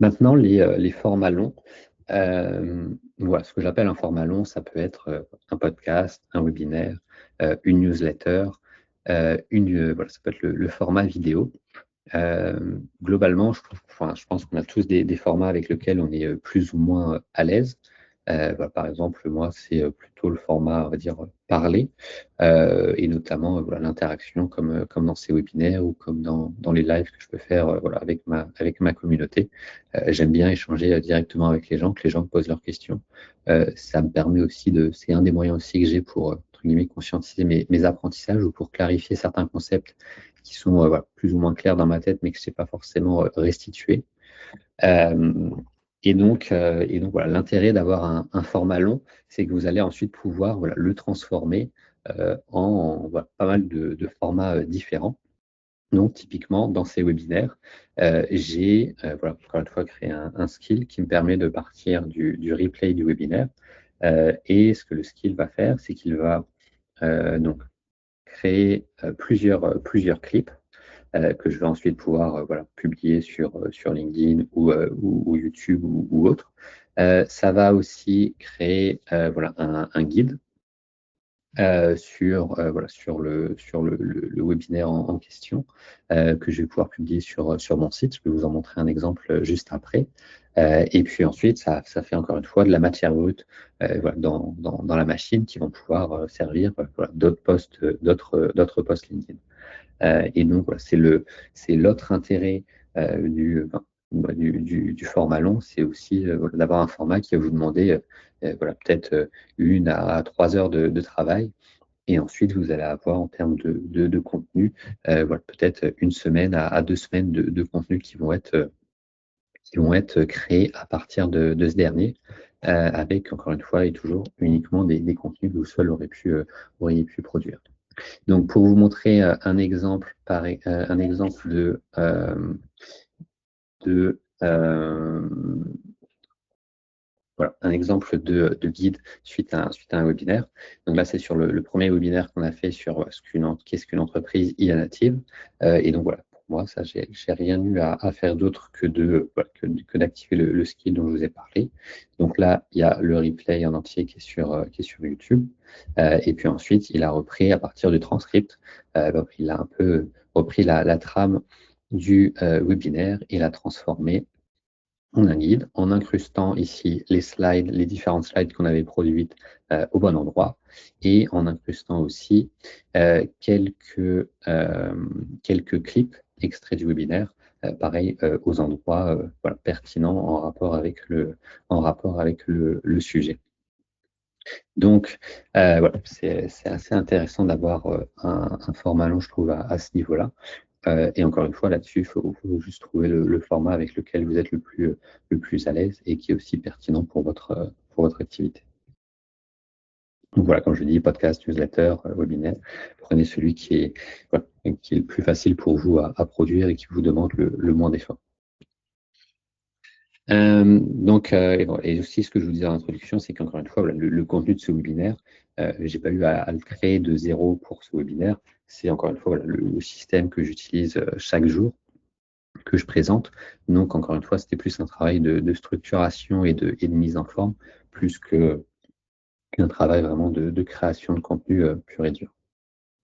Maintenant, les formats longs, voilà, ce que j'appelle un format long, ça peut être un podcast, un webinaire, une newsletter, voilà, ça peut être le format vidéo. Globalement, je pense qu'on a tous des formats avec lesquels on est plus ou moins à l'aise. Voilà, par exemple, moi, c'est plutôt le format, on va dire, parlé, et notamment voilà, l'interaction comme dans ces webinaires ou comme dans les lives que je peux faire voilà, avec ma communauté. J'aime bien échanger directement avec les gens, que les gens me posent leurs questions. Ça me permet aussi c'est un des moyens aussi que j'ai pour, entre guillemets, conscientiser mes apprentissages ou pour clarifier certains concepts qui sont voilà, plus ou moins clairs dans ma tête, mais que je ne sais pas forcément restituer. Euh, et donc voilà, l'intérêt d'avoir un format long, c'est que vous allez ensuite pouvoir voilà, le transformer en voilà, pas mal de formats différents. Donc, typiquement, dans ces webinaires, j'ai voilà, encore une fois créé un skill qui me permet de partir du replay du webinaire. Et ce que le skill va faire, c'est qu'il va donc créer plusieurs clips que je vais ensuite pouvoir voilà, publier sur LinkedIn ou YouTube ou autre. Ça va aussi créer voilà, un guide voilà, sur le webinaire en question que je vais pouvoir publier sur mon site. Je vais vous en montrer un exemple juste après. Et puis ensuite, ça fait encore une fois de la matière brute voilà, dans la machine qui vont pouvoir servir voilà, d'autres posts LinkedIn. Et donc, voilà, c'est l'autre intérêt du format long, c'est aussi voilà, d'avoir un format qui va vous demander voilà, peut-être 1 à 3 heures de travail. Et ensuite, vous allez avoir en termes de contenu, voilà, peut-être 1 semaine à 2 semaines de contenu qui vont être créés à partir de ce dernier, avec encore une fois et toujours uniquement des contenus que vous seul auriez pu produire. Donc, pour vous montrer un exemple de, voilà, un exemple de guide suite à un webinaire. Donc là, c'est sur le premier webinaire qu'on a fait sur qu'est-ce qu'une entreprise IA native. Et donc voilà, pour moi, ça, j'ai rien eu à faire d'autre voilà, que d'activer le skill dont je vous ai parlé. Donc là, il y a le replay en entier qui est sur YouTube. Et puis ensuite, il a repris à partir du transcript, donc il a un peu repris la trame du webinaire et l'a transformé en un guide, en incrustant ici les différentes slides qu'on avait produites au bon endroit et en incrustant aussi quelques clips extraits du webinaire, pareil, aux endroits voilà, pertinents en rapport avec le sujet. Donc, voilà, c'est assez intéressant d'avoir un format long, je trouve, à ce niveau-là. Et encore une fois, là-dessus, il faut juste trouver le format avec lequel vous êtes le plus à l'aise et qui est aussi pertinent pour votre activité. Donc voilà, comme je dis, podcast, newsletter, webinaire, prenez celui voilà, qui est le plus facile pour vous à produire et qui vous demande le moins d'efforts. Donc, et aussi ce que je vous disais en introduction, c'est qu'encore une fois, voilà, le contenu de ce webinaire, je n'ai pas eu à le créer de zéro pour ce webinaire. C'est encore une fois voilà, le système que j'utilise chaque jour, que je présente. Donc, encore une fois, c'était plus un travail de structuration et de mise en forme, plus qu'un travail vraiment de création de contenu pur et dur.